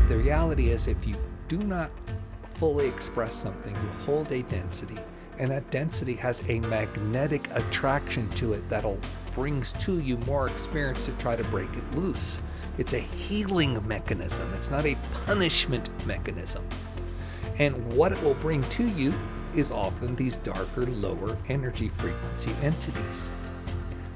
the reality is, if you do not fully express something, you hold a density, and that density has a magnetic attraction to it that'll brings to you more experience to try to break it loose. It's a healing mechanism. It's not a punishment mechanism. And what it will bring to you is often these darker, lower energy frequency entities.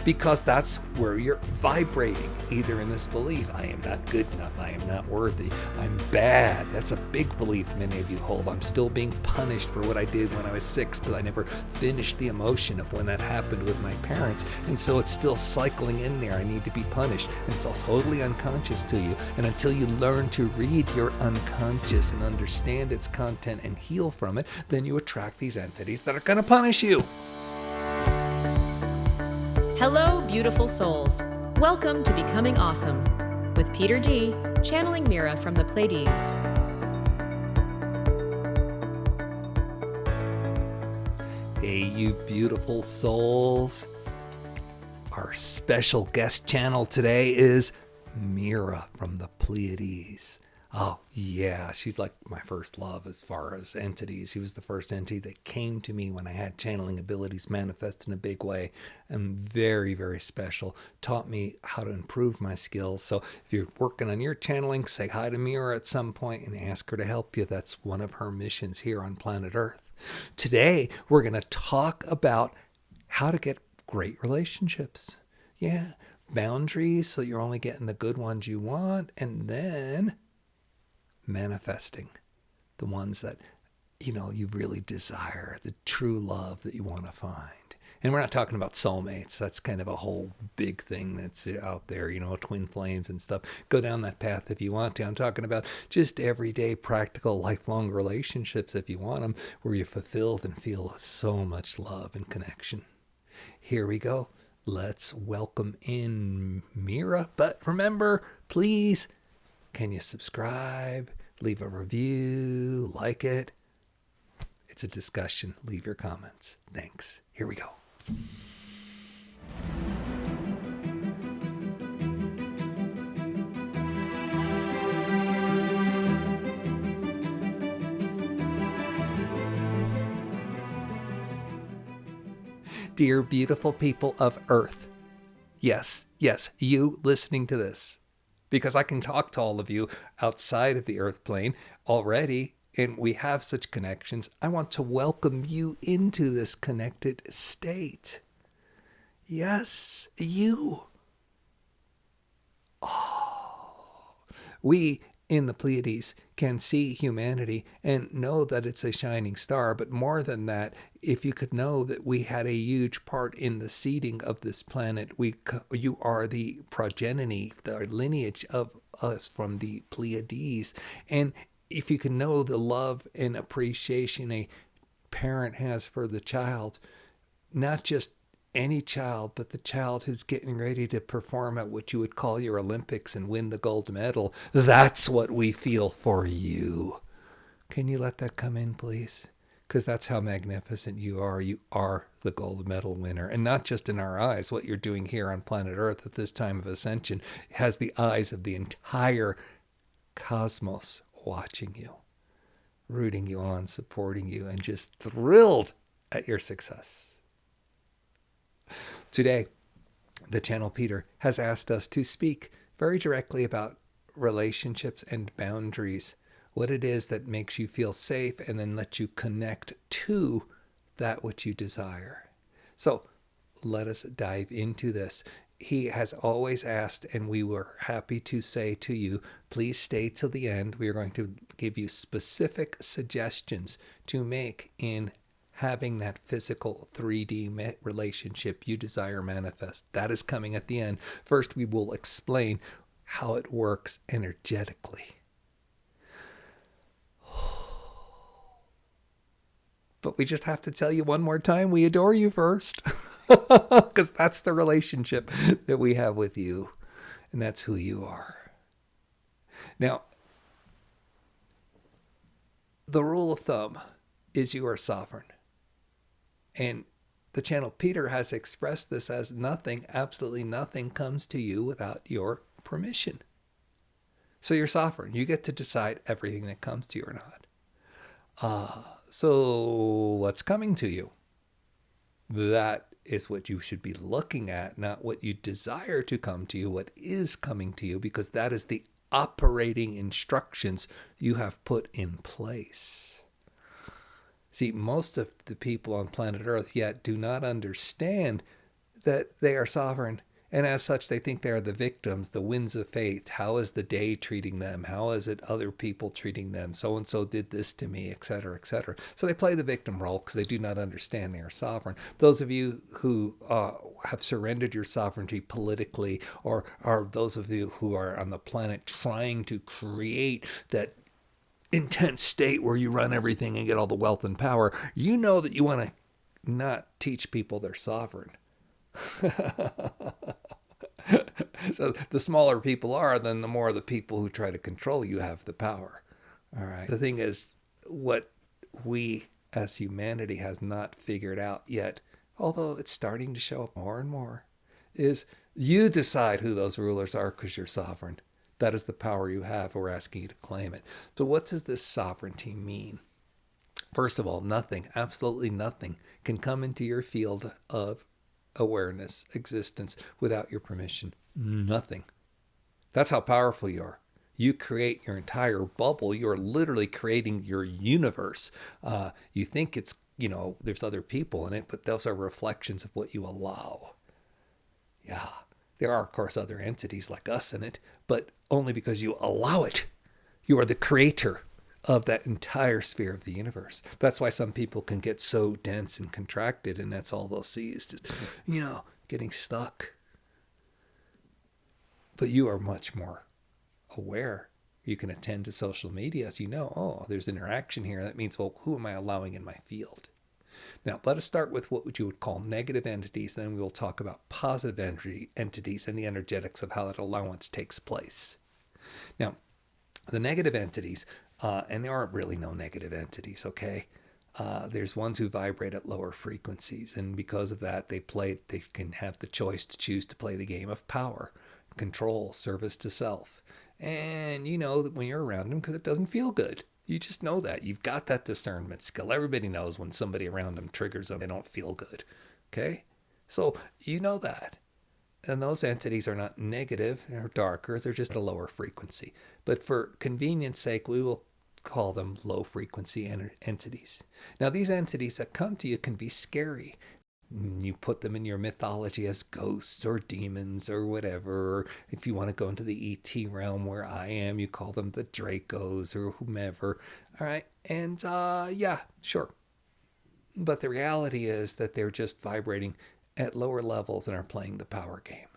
Because that's where you're vibrating, either in this belief, I am not good enough, I am not worthy, I'm bad. That's a big belief many of you hold. I'm still being punished for what I did when I was 6 because I never finished the emotion of when that happened with my parents. And so it's still cycling in there. I need to be punished. And it's all totally unconscious to you. And until you learn to read your unconscious and understand its content and heal from it, then you attract these entities that are going to punish you. Hello, beautiful souls. Welcome to Becoming Awesome with Peter D, channeling Mira from the Pleiades. Hey, you beautiful souls. Our special guest channel today is Mira from the Pleiades. Oh, yeah, she's like my first love as far as entities. She was the first entity that came to me when I had channeling abilities manifest in a big way, and very, very special. Taught me how to improve my skills. So if you're working on your channeling, say hi to Mira at some point and ask her to help you. That's one of her missions here on planet Earth. Today, we're going to talk about how to get great relationships. Yeah, boundaries so you're only getting the good ones you want, and then manifesting the ones that you really desire, the true love that you want to find. And we're not talking about soulmates. That's kind of a whole big thing that's out there, twin flames and stuff. Go down that path if you want to. I'm talking about just everyday, practical, lifelong relationships if you want them, where you're fulfilled and feel so much love and connection. Here we go. Let's welcome in Mira. But remember, please, can you subscribe, leave a review, like it? It's a discussion. Leave your comments. Thanks. Here we go. Dear beautiful people of Earth. Yes, you listening to this. Because I can talk to all of you outside of the earth plane already, and we have such connections. I want to welcome you into this connected state. Yes, you. Oh. We in the Pleiades can see humanity and know that it's a shining star, but more than that, if you could know that we had a huge part in the seeding of this planet, you are the progeny, the lineage of us from the Pleiades. And if you can know the love and appreciation a parent has for the child, not just any child, but the child who's getting ready to perform at what you would call your Olympics and win the gold medal, that's what we feel for you. Can you let that come in, please? Because that's how magnificent you are. You are the gold medal winner. And not just in our eyes. What you're doing here on planet Earth at this time of ascension has the eyes of the entire cosmos watching you, rooting you on, supporting you, and just thrilled at your success. Today, the Channel Peter has asked us to speak very directly about relationships and boundaries, what it is that makes you feel safe and then lets you connect to that which you desire. So let us dive into this. He has always asked, and we were happy to say to you, please stay till the end. We are going to give you specific suggestions to make in having that physical 3D relationship you desire manifest. That is coming at the end. First, we will explain how it works energetically. But we just have to tell you one more time, we adore you first. Because that's the relationship that we have with you. And that's who you are. Now, the rule of thumb is you are sovereign. And the Channel Peter has expressed this as nothing, absolutely nothing comes to you without your permission. So you're sovereign. You get to decide everything that comes to you or not. So what's coming to you? That is what you should be looking at, not what you desire to come to you, what is coming to you, because that is the operating instructions you have put in place. See, most of the people on planet Earth yet do not understand that they are sovereign. And as such, they think they are the victims, the winds of fate. How is the day treating them? How is it other people treating them? So-and-so did this to me, etc., etc. So they play the victim role because they do not understand they are sovereign. Those of you who have surrendered your sovereignty politically, or are those of you who are on the planet trying to create that intense state where you run everything and get all the wealth and power, you know that you want to not teach people they're sovereign. So the smaller people are, then the more the people who try to control you have the power. All right. The thing is, what we as humanity has not figured out yet, although it's starting to show up more and more, is you decide who those rulers are because you're sovereign. That is the power you have. We're asking you to claim it. So what does this sovereignty mean? First of all, nothing, absolutely nothing, can come into your field of awareness, existence, without your permission. Nothing. That's how powerful you are. You create your entire bubble. You're literally creating your universe. You think it's, there's other people in it, but those are reflections of what you allow. Yeah. There are, of course, other entities like us in it, but only because you allow it. You are the creator of that entire sphere of the universe. That's why some people can get so dense and contracted, and that's all they'll see is just, getting stuck. But you are much more aware. You can attend to social media, so there's interaction here. That means, well, who am I allowing in my field? Now, let us start with what you would call negative entities. Then we will talk about positive entities and the energetics of how that allowance takes place. Now, the negative entities, and there aren't really no negative entities, okay? There's ones who vibrate at lower frequencies, and because of that, they can have the choice to choose to play the game of power, control, service to self. And you know that when you're around them because it doesn't feel good. You just know that. You've got that discernment skill. Everybody knows when somebody around them triggers them, they don't feel good. Okay? So you know that. And those entities are not negative, they're darker, they're just a lower frequency. But for convenience sake, we will call them low frequency entities. Now, these entities that come to you can be scary. You put them in your mythology as ghosts or demons or whatever. Or if you want to go into the ET realm where I am, you call them the Dracos or whomever. All right. And yeah, sure. But the reality is that they're just vibrating at lower levels and are playing the power game.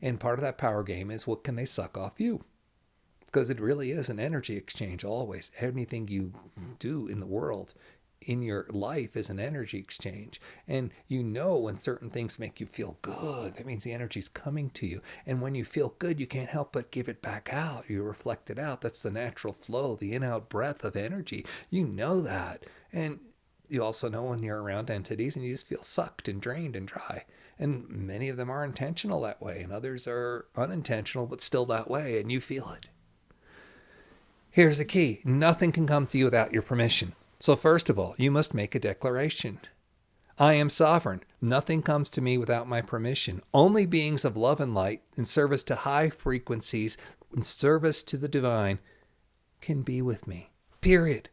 And part of that power game is what can they suck off you? Because it really is an energy exchange always. Anything you do in the world, in your life, is an energy exchange. And when certain things make you feel good, that means the energy's coming to you. And when you feel good, you can't help but give it back out. You reflect it out. That's the natural flow, the in-out breath of energy. You know that. And you also know when you're around entities and you just feel sucked and drained and dry. And many of them are intentional that way, and others are unintentional, but still that way, and you feel it. Here's the key. Nothing can come to you without your permission. So first of all, you must make a declaration. I am sovereign. Nothing comes to me without my permission. Only beings of love and light in service to high frequencies, in service to the divine, can be with me. Period.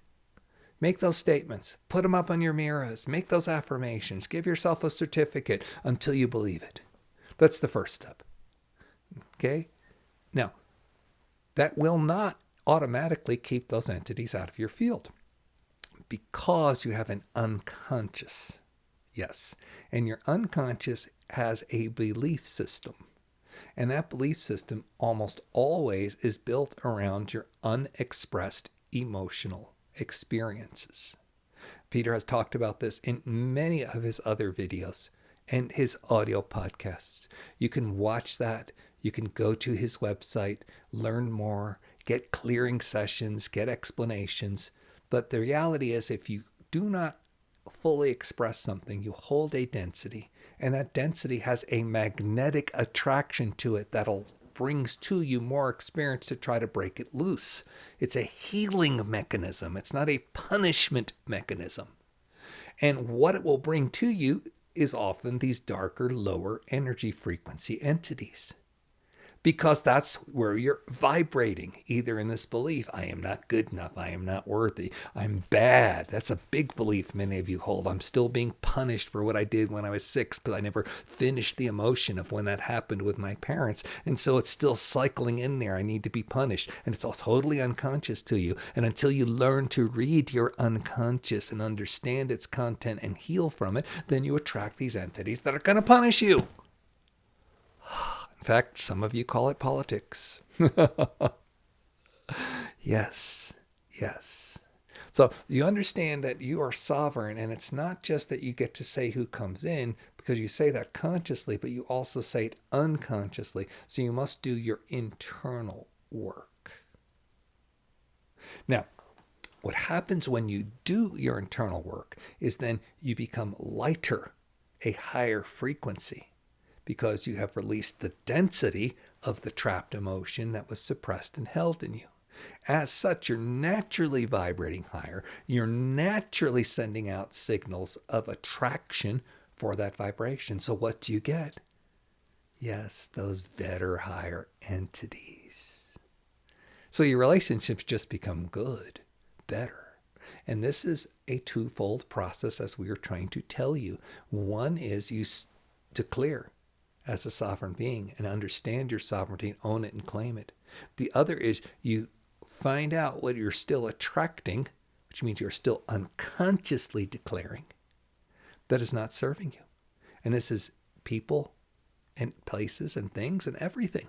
Make those statements. Put them up on your mirrors. Make those affirmations. Give yourself a certificate until you believe it. That's the first step. Okay? Now, that will not automatically keep those entities out of your field because you have an unconscious. Yes. And your unconscious has a belief system. And that belief system almost always is built around your unexpressed emotional experiences. Peter has talked about this in many of his other videos and his audio podcasts. You can watch that. You can go to his website, learn more, get clearing sessions, get explanations. But the reality is, if you do not fully express something, you hold a density, and that density has a magnetic attraction to it that'll brings to you more experience to try to break it loose. It's a healing mechanism. It's not a punishment mechanism. And what it will bring to you is often these darker, lower energy frequency entities. Because that's where you're vibrating, either in this belief, I am not good enough, I am not worthy, I'm bad. That's a big belief many of you hold. I'm still being punished for what I did when I was 6 because I never finished the emotion of when that happened with my parents. And so it's still cycling in there. I need to be punished. And it's all totally unconscious to you. And until you learn to read your unconscious and understand its content and heal from it, then you attract these entities that are going to punish you. In fact, some of you call it politics. Yes. So you understand that you are sovereign, and it's not just that you get to say who comes in, because you say that consciously, but you also say it unconsciously. So you must do your internal work. Now, what happens when you do your internal work is then you become lighter, a higher frequency, because you have released the density of the trapped emotion that was suppressed and held in you. As such, you're naturally vibrating higher. You're naturally sending out signals of attraction for that vibration. So what do you get? Yes, those better, higher entities. So your relationships just become good, better. And this is a twofold process, as we are trying to tell you. One is you declare as a sovereign being and understand your sovereignty and own it and claim it. The other is you find out what you're still attracting, which means you're still unconsciously declaring that is not serving you. And this is people and places and things and everything.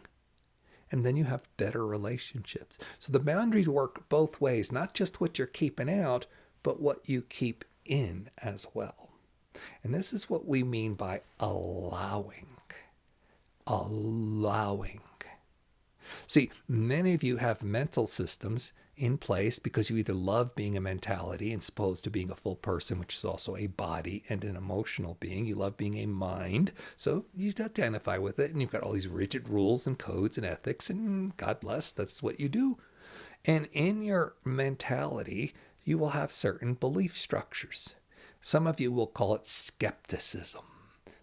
And then you have better relationships. So the boundaries work both ways, not just what you're keeping out, but what you keep in as well. And this is what we mean by allowing. See, many of you have mental systems in place because you either love being a mentality and opposed to being a full person, which is also a body and an emotional being. You love being a mind, so you identify with it, and you've got all these rigid rules and codes and ethics, and God bless, that's what you do. And in your mentality, you will have certain belief structures. Some of you will call it skepticism.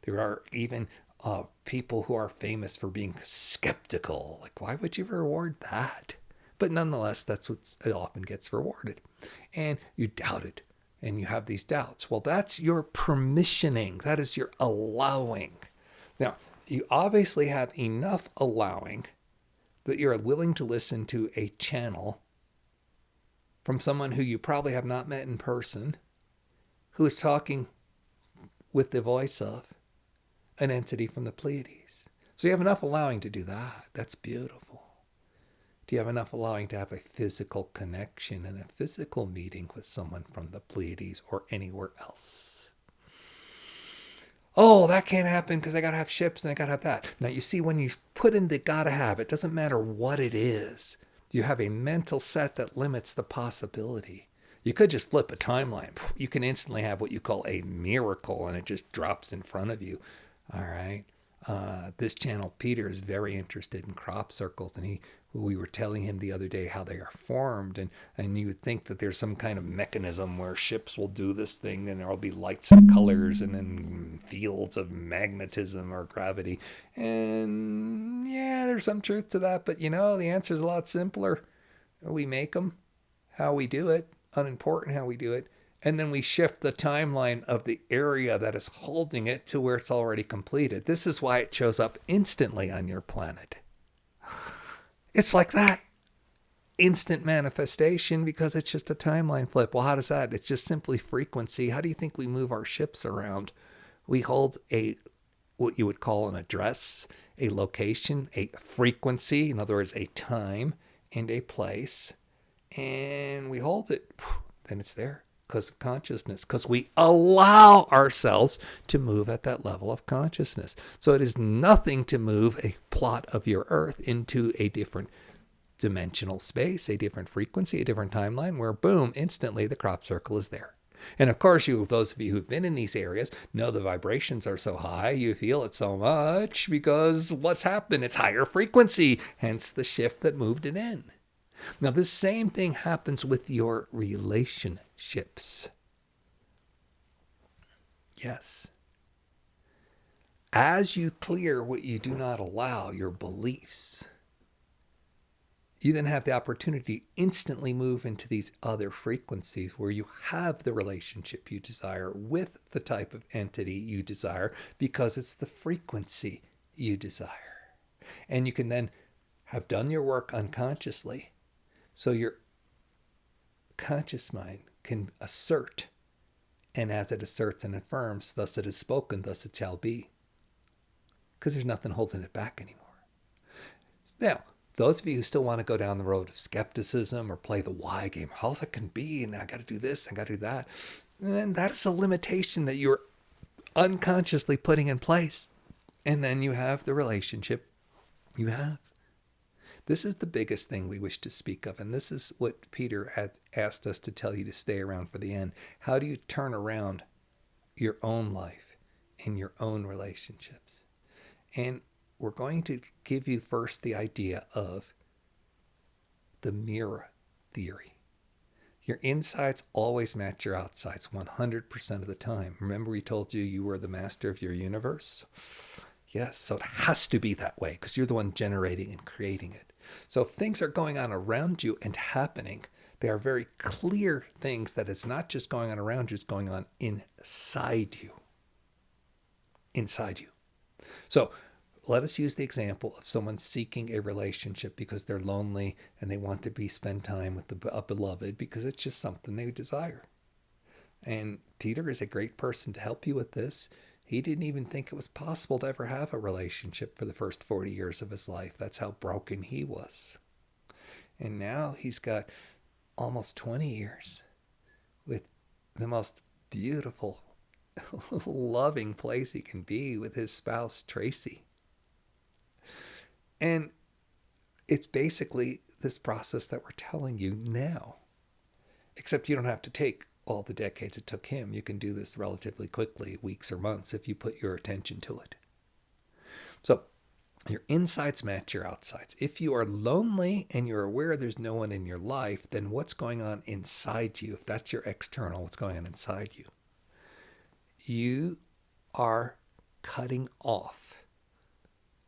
There are even people who are famous for being skeptical. Like, why would you reward that? But nonetheless, that's what it often gets rewarded. And you doubt it, and you have these doubts. Well, that's your permissioning. That is your allowing. Now, you obviously have enough allowing that you're willing to listen to a channel from someone who you probably have not met in person, who is talking with the voice of an entity from the Pleiades. So you have enough allowing to do that. That's beautiful. Do you have enough allowing to have a physical connection and a physical meeting with someone from the Pleiades or anywhere else? Oh, that can't happen because I got to have ships and I got to have that. Now, you see, when you put in the got to have, it doesn't matter what it is. You have a mental set that limits the possibility. You could just flip a timeline. You can instantly have what you call a miracle, and it just drops in front of you. All right. This channel, Peter, is very interested in crop circles, and we were telling him the other day how they are formed, and you would think that there's some kind of mechanism where ships will do this thing, and there'll be lights and colors, and then fields of magnetism or gravity. And yeah, there's some truth to that, but the answer is a lot simpler. We make them, how we do it, unimportant how we do it. And then we shift the timeline of the area that is holding it to where it's already completed. This is why it shows up instantly on your planet. It's like that. Instant manifestation, because it's just a timeline flip. Well, how does that? It's just simply frequency. How do you think we move our ships around? We hold what you would call an address, a location, a frequency, in other words, a time and a place. And we hold it. Then it's there. Because of consciousness, because we allow ourselves to move at that level of consciousness. So it is nothing to move a plot of your earth into a different dimensional space, a different frequency, a different timeline, where boom, instantly the crop circle is there. And of course, those of you who've been in these areas know the vibrations are so high, you feel it so much because what's happened? It's higher frequency, hence the shift that moved it in. Now, this same thing happens with your relationships. Yes. As you clear what you do not allow, your beliefs, you then have the opportunity to instantly move into these other frequencies where you have the relationship you desire with the type of entity you desire because it's the frequency you desire. And you can then have done your work unconsciously, so your conscious mind can assert, and as it asserts and affirms, thus it is spoken, thus it shall be. Because there's nothing holding it back anymore. Now, those of you who still want to go down the road of skepticism or play the why game, how's it can be, and I got to do this, I got to do that, and that's a limitation that you're unconsciously putting in place. And then you have the relationship you have. This is the biggest thing we wish to speak of, and this is what Peter had asked us to tell you to stay around for the end. How do you turn around your own life and your own relationships? And we're going to give you first the idea of the mirror theory. Your insides always match your outsides 100% of the time. Remember we told you you were the master of your universe? Yes, so it has to be that way because you're the one generating and creating it. So if things are going on around you and happening, they are very clear things that it's not just going on around you, it's going on inside you. Inside you. So let us use the example of someone seeking a relationship because they're lonely and they want to spend time with a beloved because it's just something they desire. And Peter is a great person to help you with this. He didn't even think it was possible to ever have a relationship for the first 40 years of his life. That's how broken he was. And now he's got almost 20 years with the most beautiful, loving place he can be with his spouse, Tracy. And it's basically this process that we're telling you now. Except you don't have to take all the decades it took him. You can do this relatively quickly, weeks or months, if you put your attention to it. So your insides match your outsides. If you are lonely and you're aware there's no one in your life, then what's going on inside you? If that's your external, what's going on inside you? You are cutting off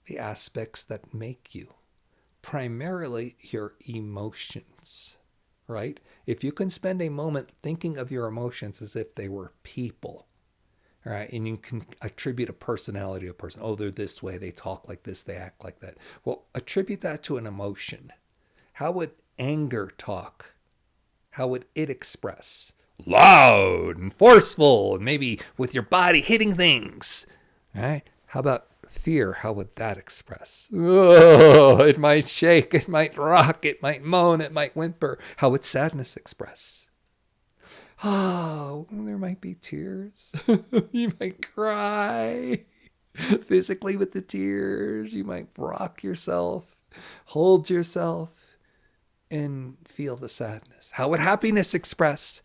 the aspects that make you, primarily your emotions, right? If you can spend a moment thinking of your emotions as if they were people, right? And you can attribute a personality to a person. Oh, they're this way, they talk like this, they act like that. Well, attribute that to an emotion. How would anger talk? How would it express? Loud and forceful, and maybe with your body hitting things, right? How about fear? How would that express? Oh, it might shake, it might rock, it might moan, it might whimper. How would sadness express? Oh, there might be tears. You might cry physically with the tears. You might rock yourself, hold yourself, and feel the sadness. How would happiness express?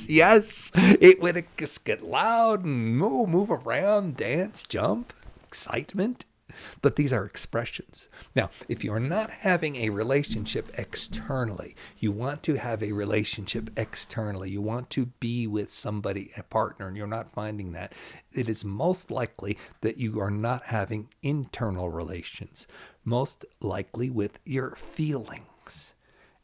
Yes, it would just get loud and move around, dance, jump, excitement. But these are expressions. Now, if you're not having a relationship externally, you want to have a relationship externally, you want to be with somebody, a partner, and you're not finding that, it is most likely that you are not having internal relations, most likely with your feelings.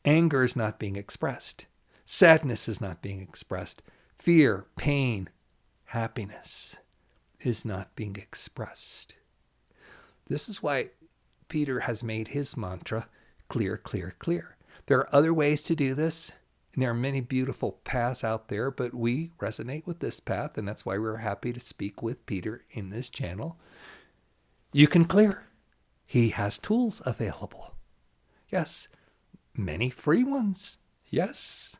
Anger is not being expressed. Sadness is not being expressed. Fear, pain, happiness is not being expressed. This is why Peter has made his mantra clear, clear, clear. There are other ways to do this, and there are many beautiful paths out there, but we resonate with this path, and that's why we're happy to speak with Peter in this channel. You can clear. He has tools available. Yes, many free ones. Yes,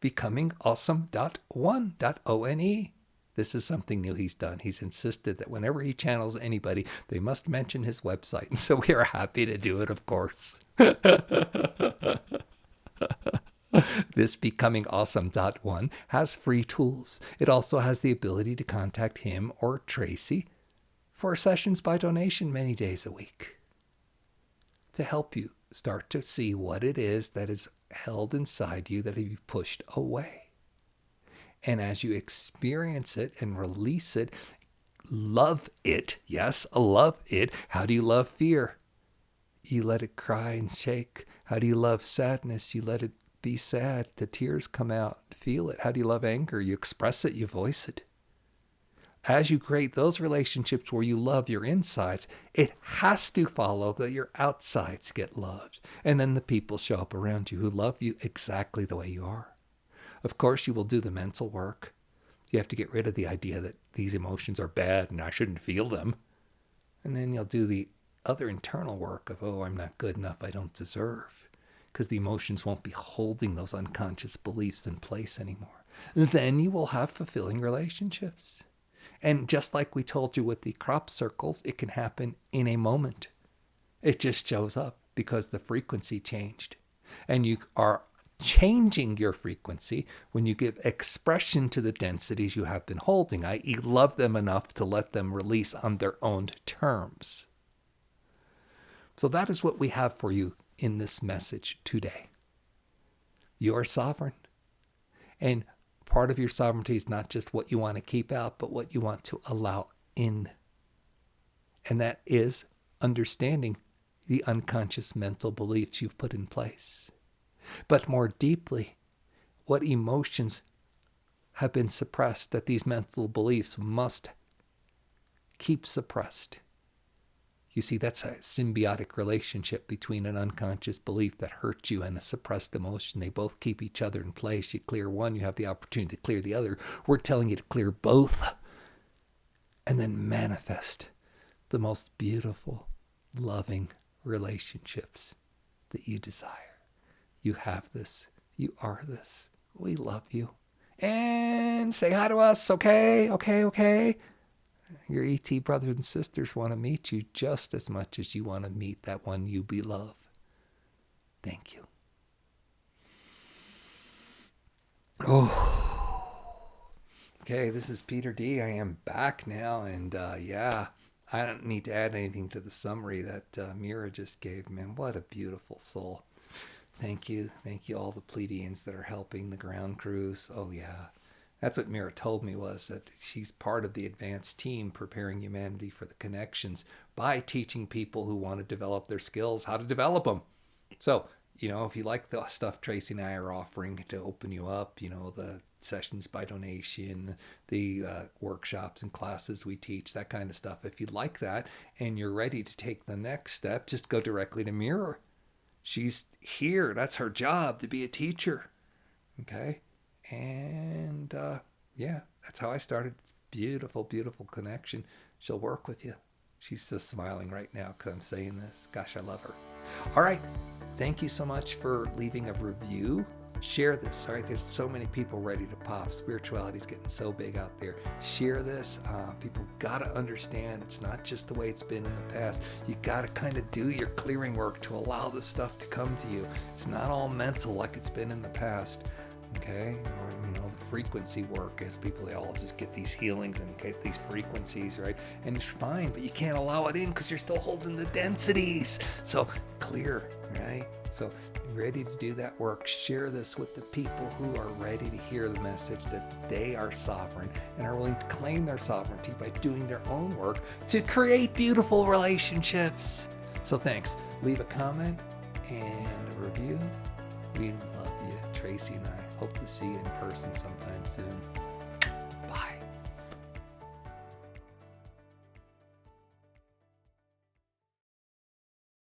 becomingawesome.one.one. This is something new he's done. He's insisted that whenever he channels anybody, they must mention his website. And so we are happy to do it, of course. This becomingawesome.1 has free tools. It also has the ability to contact him or Tracy for sessions by donation many days a week to help you start to see what it is that is held inside you that you've pushed away. And as you experience it and release it, love it. Yes, love it. How do you love fear? You let it cry and shake. How do you love sadness? You let it be sad. The tears come out. Feel it. How do you love anger? You express it. You voice it. As you create those relationships where you love your insides, it has to follow that your outsides get loved. And then the people show up around you who love you exactly the way you are. Of course, you will do the mental work. You have to get rid of the idea that these emotions are bad and I shouldn't feel them. And then you'll do the other internal work of, oh, I'm not good enough, I don't deserve. Because the emotions won't be holding those unconscious beliefs in place anymore. And then you will have fulfilling relationships. And just like we told you with the crop circles, it can happen in a moment. It just shows up because the frequency changed. And you are changing your frequency when you give expression to the densities you have been holding, i.e. love them enough to let them release on their own terms. So that is what we have for you in this message today. You are sovereign. And part of your sovereignty is not just what you want to keep out, but what you want to allow in. And that is understanding the unconscious mental beliefs you've put in place. But more deeply, what emotions have been suppressed that these mental beliefs must keep suppressed. You see, that's a symbiotic relationship between an unconscious belief that hurts you and a suppressed emotion. They both keep each other in place. You clear one, you have the opportunity to clear the other. We're telling you to clear both and then manifest the most beautiful, loving relationships that you desire. You have this. You are this. We love you. And say hi to us, okay? Okay. Your ET brothers and sisters want to meet you just as much as you want to meet that one you beloved. Thank you. Okay, this is Peter D. I am back now, and I don't need to add anything to the summary that Mira just gave. Man, what a beautiful soul. Thank you all the Pleiadians that are helping the ground crews. Oh yeah. That's what Mira told me, was that she's part of the advanced team preparing humanity for the connections by teaching people who want to develop their skills how to develop them. So, if you like the stuff Tracy and I are offering to open you up, the sessions by donation, the workshops and classes we teach, that kind of stuff. If you like that and you're ready to take the next step, just go directly to Mira. She's here. That's her job, to be a teacher. Okay? And that's how I started. It's beautiful, beautiful connection. She'll work with you. She's just smiling right now because I'm saying this. Gosh, I love her. All right. Thank you so much for leaving a review. Share this. All right. There's so many people ready to pop. Spirituality is getting so big out there. Share this. People got to understand it's not just the way it's been in the past. You got to kind of do your clearing work to allow this stuff to come to you. It's not all mental like it's been in the past. Okay, or the frequency work as people, they all just get these healings and get these frequencies, right? And it's fine, but you can't allow it in because you're still holding the densities. So clear, right? So ready to do that work. Share this with the people who are ready to hear the message that they are sovereign and are willing to claim their sovereignty by doing their own work to create beautiful relationships. So thanks. Leave a comment and a review. We love you, Tracy and I. Hope to see you in person sometime soon.